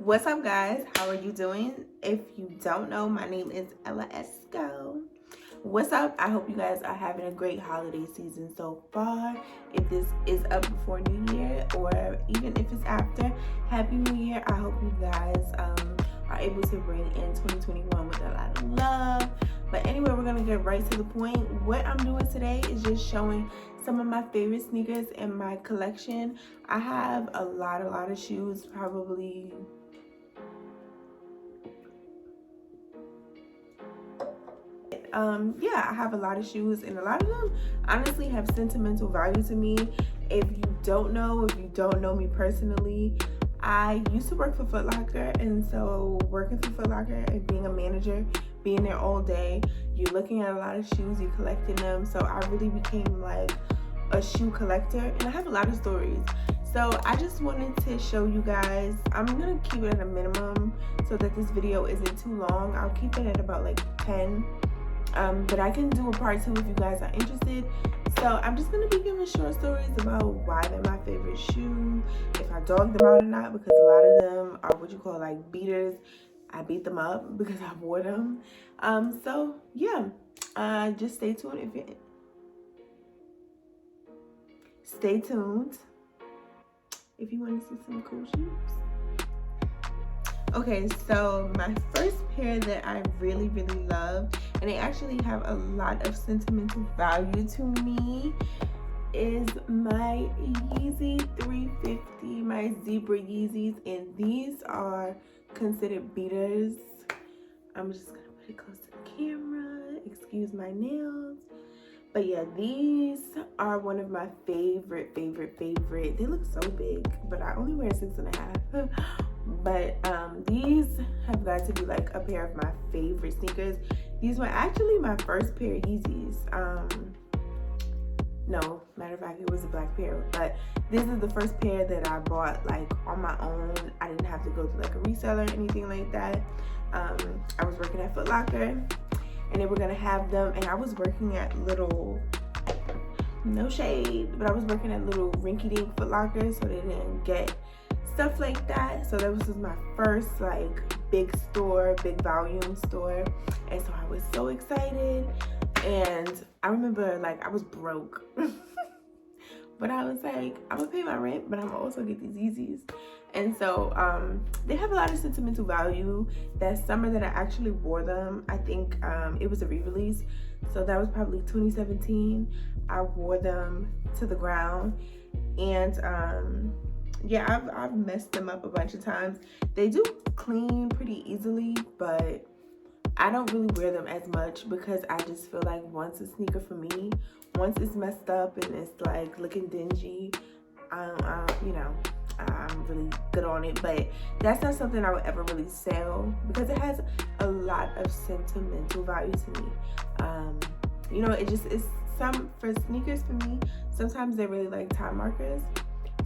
What's up, guys? How are you doing? If you don't know, my name is Ella Esco. What's up? I hope you guys are having a great holiday season so far. If this is up before New Year or even if it's after, Happy New Year. I hope you guys are able to bring in 2021 with a lot of love. But anyway, we're going to get right to the point. What I'm doing today is just showing some of my favorite sneakers in my collection. I have a lot of shoes, probably I have a lot of shoes, and a lot of them honestly have sentimental value to me. If you don't know me personally, I used to work for Foot Locker, and so working for Foot Locker and being a manager, being there all day, you're looking at a lot of shoes, you're collecting them. So I really became like a shoe collector, and I have a lot of stories. So I just wanted to show you guys. I'm gonna keep it at a minimum so that this video isn't too long. I'll keep it at about like 10. But I can do a part 2 if you guys are interested. So I'm just gonna be giving short stories about why they're my favorite shoe, if I dogged them out or not, because a lot of them are what you call like beaters. I beat them up because I wore them. So yeah, just stay tuned if you want to see some cool shoes. Okay, so my first pair that I really love, and they actually have a lot of sentimental value to me, is my Yeezy 350, my zebra Yeezys, and these are considered beaters. I'm just gonna put it close to the camera, excuse my nails. But yeah, these are one of my favorite. They look so big, but I only wear 6.5. But these have got to be like a pair of my favorite sneakers. These were actually my first pair of Yeezys. No, matter of fact, it was a black pair, but this is the first pair that I bought like on my own. I didn't have to go to like a reseller or anything like that. I was working at Foot Locker, and they were gonna have them, and I was working at little, no shade, but I was working at little rinky-dink Foot Locker, so they didn't get stuff like that. So that was my first like big store, big volume store, and so I was so excited. And I remember like I was broke but I was like, I'm gonna pay my rent, but I'm gonna also get these Yeezys. And so they have a lot of sentimental value. That summer that I actually wore them, I think it was a re-release, so that was probably 2017. I wore them to the ground, and yeah, I've messed them up a bunch of times. They do clean pretty easily, but I don't really wear them as much because I just feel like once a sneaker for me, once it's messed up and it's like looking dingy, you know, I'm really good on it. But that's not something I would ever really sell because it has a lot of sentimental value to me. You know, it's for sneakers for me, sometimes they're really like time markers.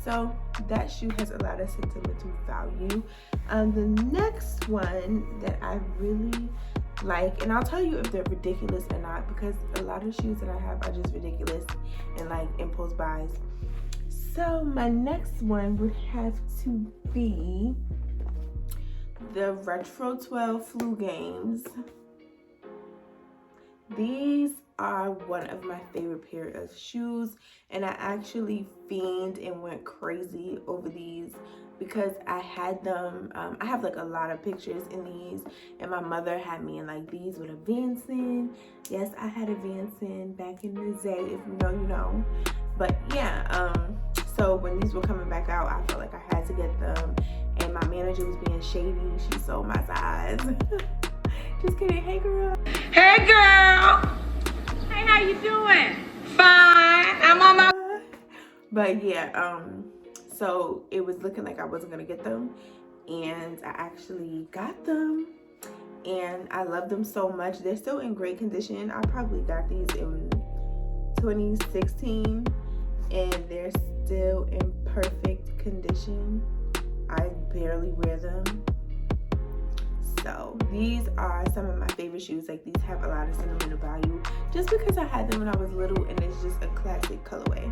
So that shoe has a lot of sentimental value. The next one that I really like, and I'll tell you if they're ridiculous or not, because a lot of shoes that I have are just ridiculous and like impulse buys. So my next one would have to be the Retro 12 Flu Games. These are one of my favorite pair of shoes, and I actually fiend and went crazy over these because I had them. I have like a lot of pictures in these, and my mother had me in like these with a Vanson. Yes, I had a Vanson back in the day. If you know, you know. But yeah, so when these were coming back out, I felt like I had to get them, and my manager was being shady. She sold my size. Just kidding. Hey girl. Hey girl. Hey, how you doing? Fine. I'm on my. But yeah, so it was looking like I wasn't gonna get them, and I actually got them, and I love them so much. They're still in great condition. I probably got these in 2016, and they're still in perfect condition. I barely wear them. So these are some of my favorite shoes. Like, these have a lot of sentimental value just because I had them when I was little, and it's just a classic colorway.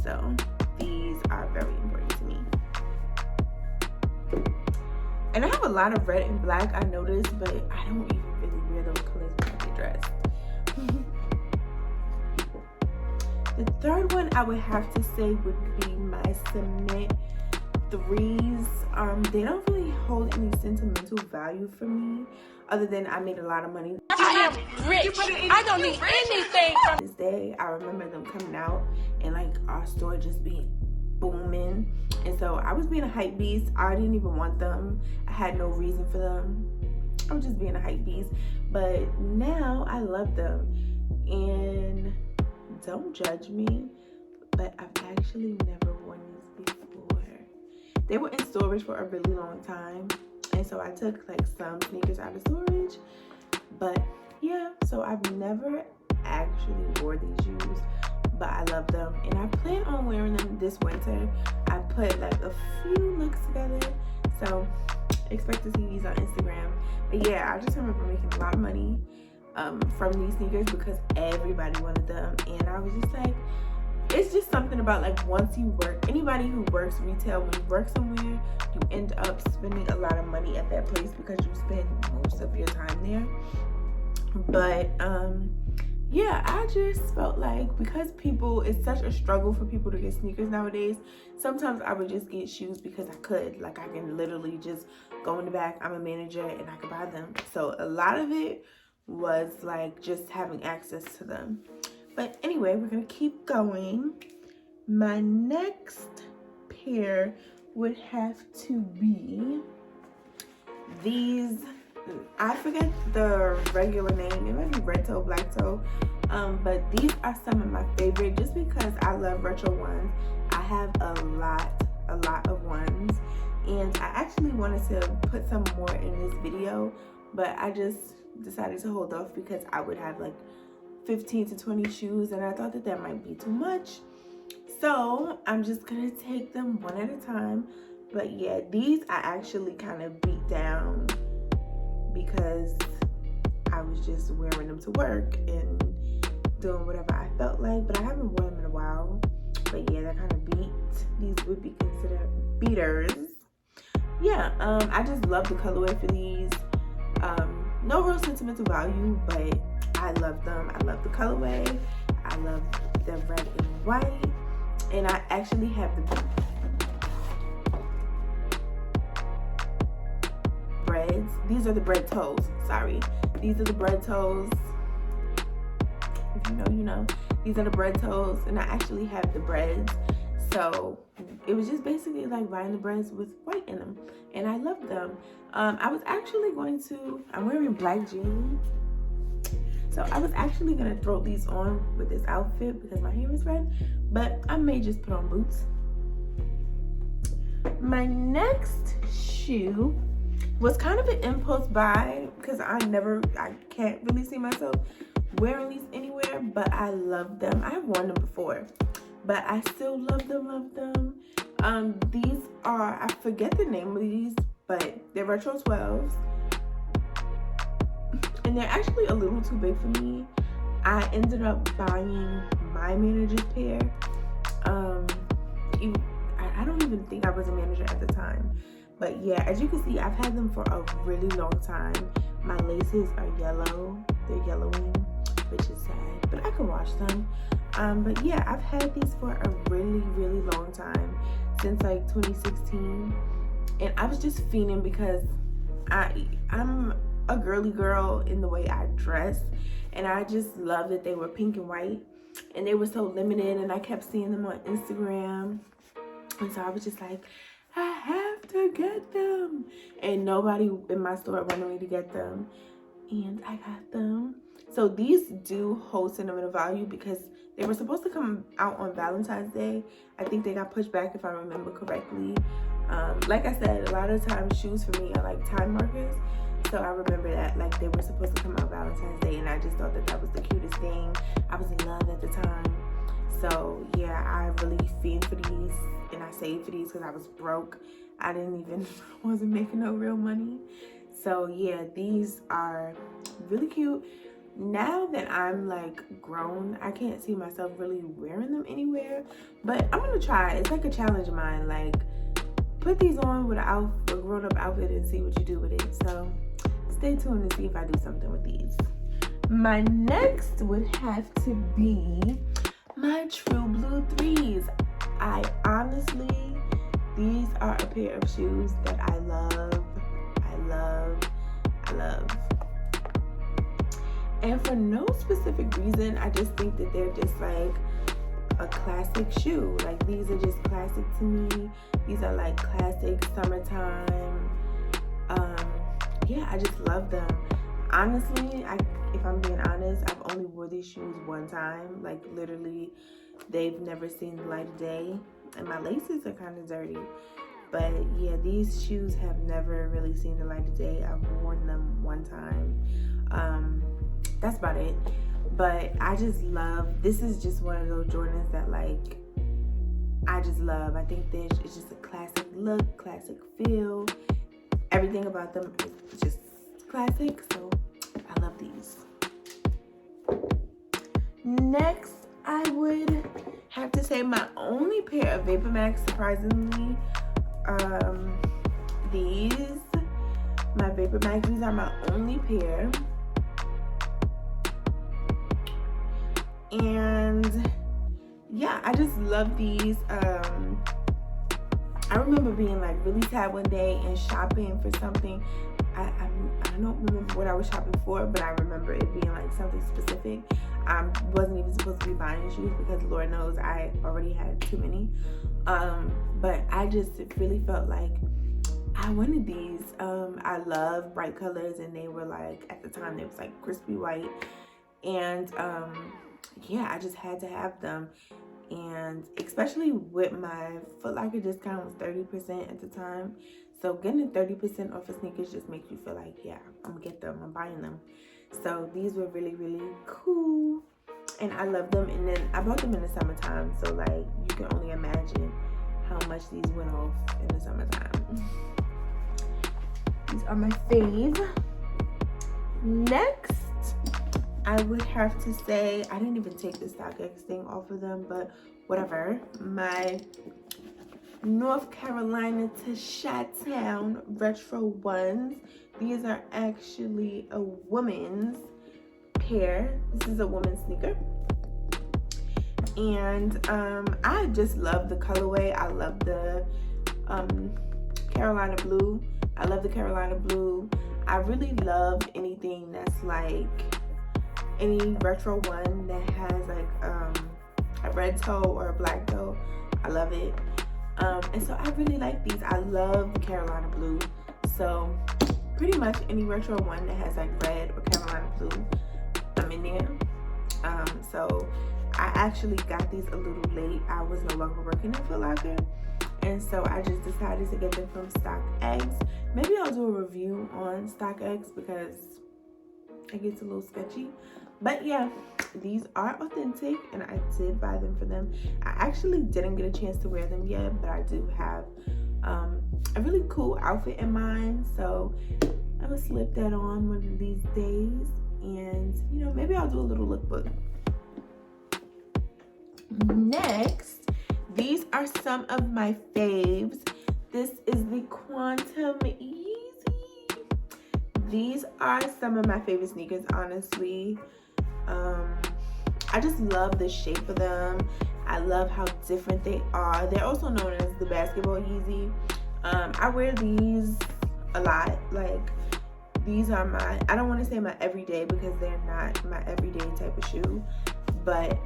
So these are very important to me. And I have a lot of red and black, I noticed, but I don't even really wear those colors when I get dressed. The third one I would have to say would be my cement 3s. They don't really hold any sentimental value for me, other than I made a lot of money. I am rich. I don't need anything from this day. I remember them coming out and like our store just being booming, and so I was being a hype beast. I didn't even want them. I had no reason for them. I was just being a hype beast. But now I love them, and don't judge me, but I've actually never worn these before. They were in storage for a really long time, and so I took like some sneakers out of storage. But yeah, so I've never actually wore these shoes, but I love them, and I plan on wearing them this winter. I put like a few looks together, so expect to see these on Instagram. But yeah, I just remember making a lot of money from these sneakers because everybody wanted them, and I was just like, it's just something about like once you work, anybody who works retail, when you work somewhere, you end up spending a lot of money at that place because you spend most of your time there. But yeah, I just felt like because it's such a struggle for people to get sneakers nowadays, sometimes I would just get shoes because I could. Like I can literally just go in the back, I'm a manager, and I could buy them. So a lot of it was like just having access to them. But anyway, we're gonna keep going. My next pair would have to be these. I forget the regular name. It might be red toe, black toe. But these are some of my favorite just because I love retro ones. I have a lot of ones, and I actually wanted to put some more in this video, but I just decided to hold off because I would have like 15 to 20 shoes, and I thought that might be too much. So I'm just gonna take them one at a time. But yeah, these I actually kind of beat down because I was just wearing them to work and doing whatever I felt like, but I haven't worn them in a while. But yeah, they're kind of beat. These would be considered beaters. Yeah, I just love the colorway for these. No real sentimental value, but I love them. I love the colorway. I love the red and white. And I actually have the breads. These are the bread toes. Sorry. These are the bread toes. If you know, you know. These are the bread toes. And I actually have the breads. So it was just basically like buying the breads with white in them. And I love them. I was actually going to, I'm wearing black jeans. So I was actually going to throw these on with this outfit because my hair is red. But I may just put on boots. My next shoe was kind of an impulse buy because I can't really see myself wearing these anywhere, but I love them. I have worn them before, but I still love them. These are, I forget the name of these, but they're retro 12s, and they're actually a little too big for me. I ended up buying my manager's pair. I don't even think I was a manager at the time, but yeah, as you can see, I've had them for a really long time. My laces are yellow. They're yellowing, which is sad, but I can wash them. But yeah, I've had these for a really long time, since like 2016, and I was just fiending because I'm a girly girl in the way I dress, and I just love that they were pink and white, and they were so limited, and I kept seeing them on Instagram, and so I was just like, I have to get them, and nobody in my store wanted me to get them, and I got them. So these do hold sentimental value because they were supposed to come out on Valentine's Day. I think they got pushed back if I remember correctly. Like I said, a lot of times shoes for me are like time markers. So I remember that like they were supposed to come out Valentine's Day, and I just thought that was the cutest thing. I was in love at the time. So yeah, I really fiend for these, and I saved for these because I was broke. I wasn't making no real money. So yeah, these are really cute. Now that I'm like grown, I can't see myself really wearing them anywhere, but I'm gonna try. It's like a challenge of mine. Like put these on with a grown-up outfit and see what you do with it. So stay tuned to see if I do something with these. My next would have to be my True Blue 3s. These are a pair of shoes that I love. And for no specific reason, I just think that they're just like a classic shoe. Like, these are just classic to me. These are like classic summertime. Yeah, I just love them. Honestly, if I'm being honest, I've only wore these shoes one time. Like, literally, they've never seen the light of day. And my laces are kind of dirty. But yeah, these shoes have never really seen the light of day. I've worn them one time. That's about it. But I just love, this is just one of those Jordans that like, I just love. I think it's just a classic look, classic feel. Everything about them is just classic. So I love these. Next, I would have to say my only pair of Vapor Max, surprisingly, my Vapor Max, these are my only pair. And yeah, I just love these. I remember being like really sad one day and shopping for something. I don't remember what I was shopping for, but I remember it being like something specific. I wasn't even supposed to be buying shoes because Lord knows I already had too many. But I just really felt like I wanted these. I love bright colors, and they were like, at the time they was like crispy white. And yeah, I just had to have them. And especially with my Foot Locker discount was 30% at the time. So getting 30% off of sneakers just makes you feel like, yeah, I'm gonna get them, I'm buying them. So these were really, really cool. And I love them. And then I bought them in the summertime. So like, you can only imagine how much these went off in the summertime. These are my fave. Next, I would have to say, I didn't even take the StockX thing off of them, but whatever. My North Carolina to Chi-Town retro ones. These are actually a woman's pair. This is a woman's sneaker. And I just love the colorway. I love the Carolina blue. I love the Carolina blue. I really love anything that's like any retro one that has like a red toe or a black toe. I love it. And so I really like these. I love Carolina blue. So pretty much any retro one that has like red or Carolina blue, I'm in there. So I actually got these a little late. I was no longer working at Foot Locker. And so I just decided to get them from StockX. Maybe I'll do a review on StockX because it gets a little sketchy. But yeah, these are authentic and I did buy them for them. I actually didn't get a chance to wear them yet, but I do have a really cool outfit in mind. So I'm gonna slip that on one of these days. And you know, maybe I'll do a little lookbook. Next, these are some of my faves. This is the Quantum Yeezy. These are some of my favorite sneakers, honestly. I just love the shape of them. I love how different they are. They're also known as the basketball Yeezy. I wear these a lot. Like, these are my, I don't want to say my everyday because they're not my everyday type of shoe, but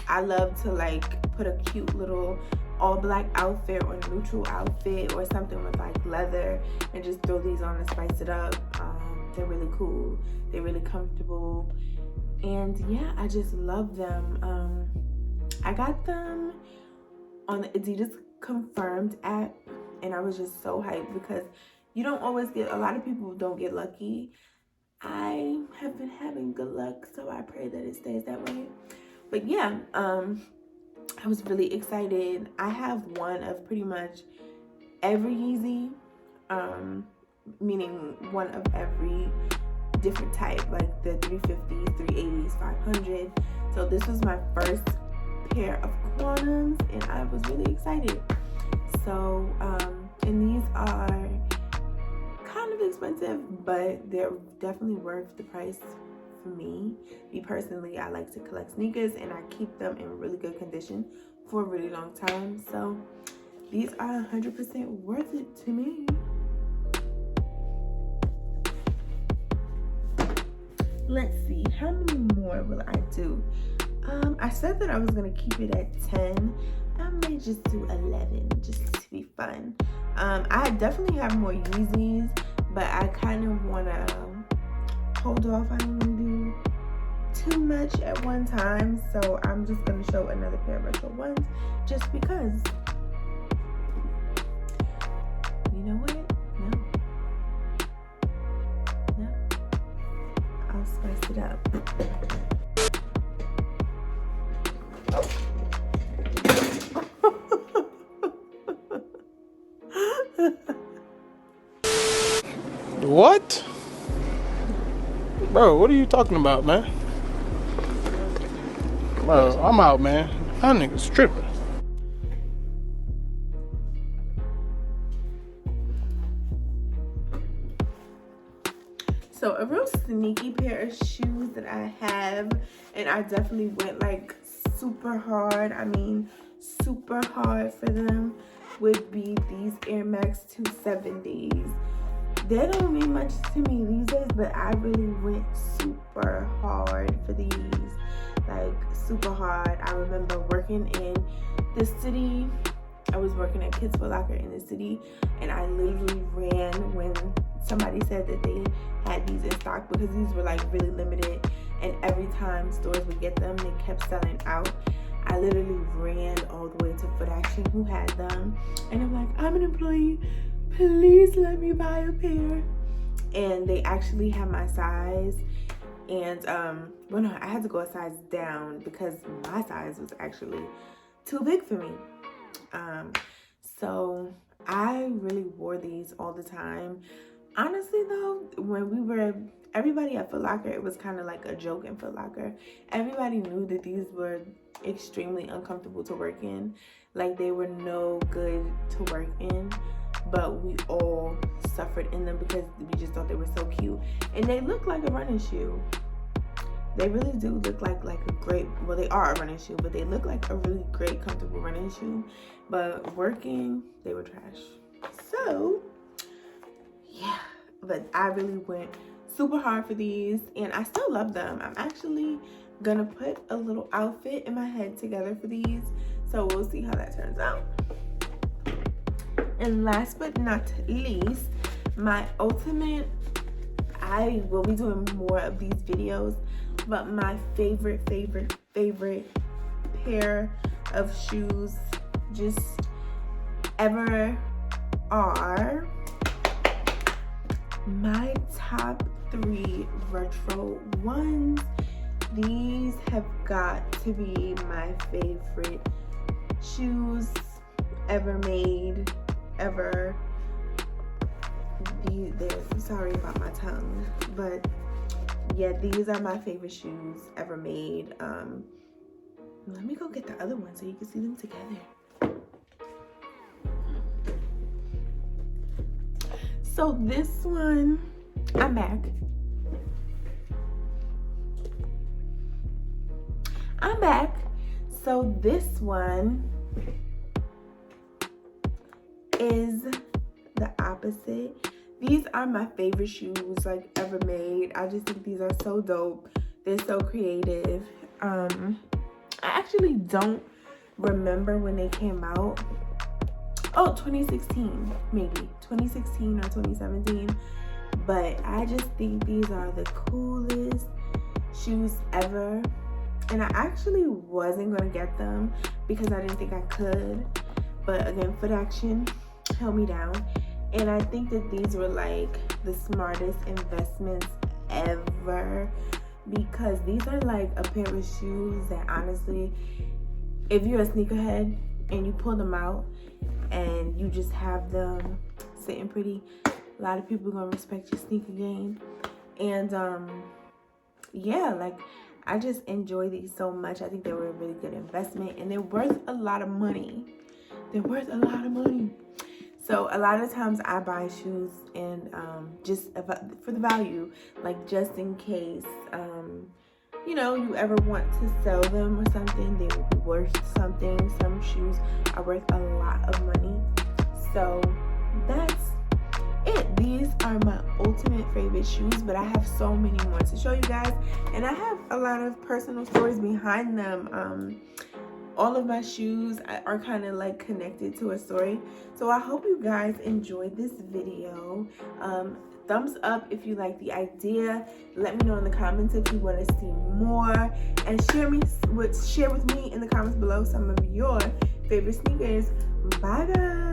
I love to like put a cute little all black outfit or neutral outfit or something with like leather and just throw these on and spice it up. They're really cool. They're really comfortable. And yeah, I just love them. I got them on the Adidas Confirmed app and I was just so hyped because you don't always get, a lot of people don't get lucky. I have been having good luck, so I pray that it stays that way. But yeah, I was really excited. I have one of pretty much every Yeezy, meaning one of every different type, like the 350s, 380s, 500. So this was my first pair of Quantums and I was really excited. So and these are kind of expensive, but they're definitely worth the price for me. Me personally, I like to collect sneakers and I keep them in really good condition for a really long time. So these are 100% worth it to me. Let's see, how many more will I do? I said that I was gonna keep it at 10. I may just do 11 just to be fun. I definitely have more Yeezys, but I kind of wanna hold off. I don't wanna do too much at one time, so I'm just gonna show another pair of retro ones just because. You know what? No. I'll spice it up. What? Bro, what are you talking about, man? Bro, I'm out, man. That nigga's tripping. So a real sneaky pair of shoes that I have, and I definitely went like super hard, I mean super hard for them, would be these Air Max 270s. They don't mean much to me these days, but I really went super hard for these, like super hard. I remember working in the city. I was working at Kids Foot Locker in the city, and I literally ran when somebody said that they had these in stock because these were like really limited, and every time stores would get them, they kept selling out. I literally ran all the way to Foot Action, who had them, and I'm like, I'm an employee, please let me buy a pair. And they actually had my size, and well, no, I had to go a size down because my size was actually too big for me. So I really wore these all the time. Honestly though, when we were, everybody at Foot Locker, it was kind of like a joke in Foot Locker. Everybody knew that these were extremely uncomfortable to work in. Like, they were no good to work in, but we all suffered in them because we just thought they were so cute. And they look like a running shoe. They really do look like a great, well, they are a running shoe, but they look like a really great, comfortable running shoe. But working, they were trash. So, yeah. But I really went super hard for these, and I still love them. I'm actually gonna put a little outfit in my head together for these. So we'll see how that turns out. And last but not least, my ultimate, I will be doing more of these videos, but my favorite pair of shoes just ever are my top 3 retro ones. These have got to be my favorite shoes ever made, ever. Sorry about my tongue, but yeah, these are my favorite shoes ever made. Let me go get the other one so you can see them together. So this one, I'm back. So this one is the opposite. These are my favorite shoes like ever made. I just think these are so dope. They're so creative. I actually don't remember when they came out. Oh, 2016, maybe 2016 or 2017. But I just think these are the coolest shoes ever. And I actually wasn't gonna get them because I didn't think I could. But again, Foot Action held me down. And I think that these were like the smartest investments ever, because these are like a pair of shoes that honestly, if you're a sneakerhead and you pull them out and you just have them sitting pretty, a lot of people are gonna respect your sneaker game. And yeah, like I just enjoy these so much. I think they were a really good investment, and they're worth a lot of money. they're worth a lot of money. So a lot of times I buy shoes and just for the value, like just in case you know, you ever want to sell them or something, they will be worth something. Some shoes are worth a lot of money. So that's it. These are my ultimate favorite shoes, but I have so many more to show you guys, and I have a lot of personal stories behind them. All of my shoes are kind of like connected to a story. So I hope you guys enjoyed this video. Thumbs up if you like the idea. Let me know in the comments if you want to see more, and share with me in the comments below some of your favorite sneakers. Bye guys.